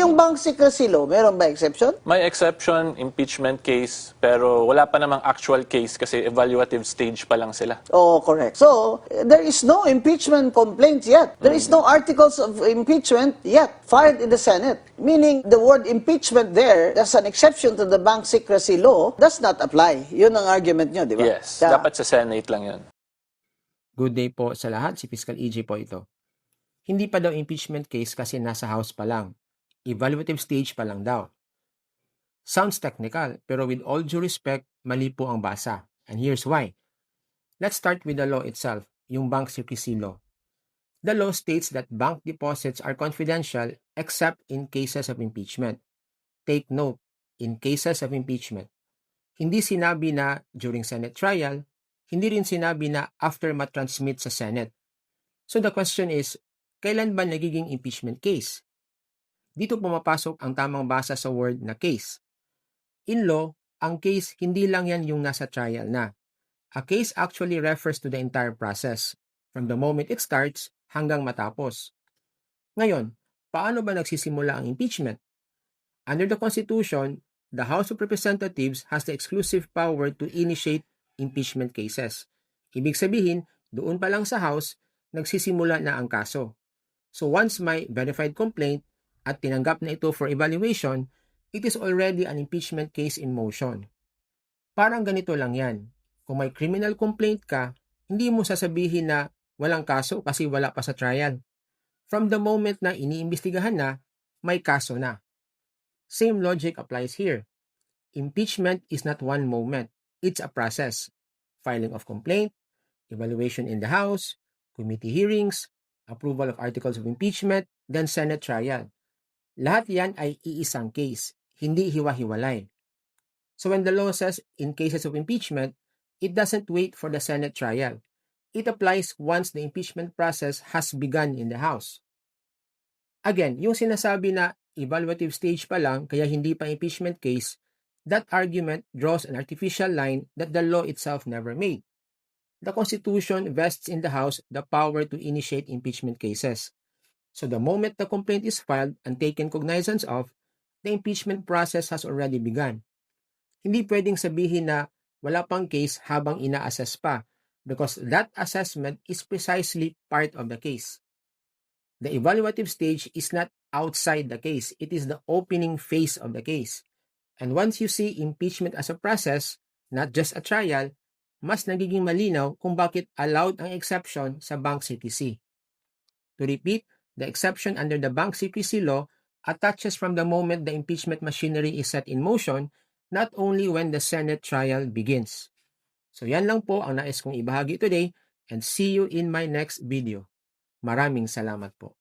yung bank secrecy law, meron ba exception? May exception, impeachment case, pero wala pa namang actual case kasi evaluative stage pa lang sila. Oh, correct. So, there is no impeachment complaint yet. There is no articles of impeachment yet filed in the Senate. Meaning, the word impeachment there, as an exception to the bank secrecy law, does not apply. Yun ang argument nyo, di ba? Yes, dapat sa Senate lang yun. Good day po sa lahat, si Fiscal EJ po ito. Hindi pa daw impeachment case kasi nasa House pa lang. Evaluative stage pa lang daw. Sounds technical, pero with all due respect, mali po ang basa. And here's why. Let's start with the law itself, yung bank secrecy law. The law states that bank deposits are confidential except in cases of impeachment. Take note, in cases of impeachment. Hindi sinabi na during Senate trial, hindi rin sinabi na after matransmit sa Senate. So the question is, kailan ba nagiging impeachment case? Dito pumapasok ang tamang basa sa word na case. In law, ang case hindi lang yan yung nasa trial na. A case actually refers to the entire process, from the moment it starts hanggang matapos. Ngayon, paano ba nagsisimula ang impeachment? Under the Constitution, the House of Representatives has the exclusive power to initiate impeachment cases. Ibig sabihin, doon pa lang sa House, nagsisimula na ang kaso. So once may verified complaint at tinanggap na ito for evaluation, it is already an impeachment case in motion. Parang ganito lang yan. Kung may criminal complaint ka, hindi mo sasabihin na walang kaso kasi wala pa sa trial. From the moment na iniimbestigahan na, may kaso na. Same logic applies here. Impeachment is not one moment. It's a process. Filing of complaint, evaluation in the House, committee hearings, approval of articles of impeachment, then Senate trial. Lahat yan ay iisang case, hindi hiwa-hiwalay. So when the law says in cases of impeachment, it doesn't wait for the Senate trial. It applies once the impeachment process has begun in the House. Again, yung sinasabi na evaluative stage pa lang kaya hindi pa impeachment case, that argument draws an artificial line that the law itself never made. The Constitution vests in the House the power to initiate impeachment cases. So the moment the complaint is filed and taken cognizance of, the impeachment process has already begun. Hindi pwedeng sabihin na wala pang case habang ina-assess pa because that assessment is precisely part of the case. The evaluative stage is not outside the case. It is the opening phase of the case. And once you see impeachment as a process, not just a trial, mas nagiging malinaw kung bakit allowed ang exception sa bank secrecy. To repeat, the exception under the bank secrecy law attaches from the moment the impeachment machinery is set in motion, not only when the Senate trial begins. So yan lang po ang nais kong ibahagi today and see you in my next video. Maraming salamat po.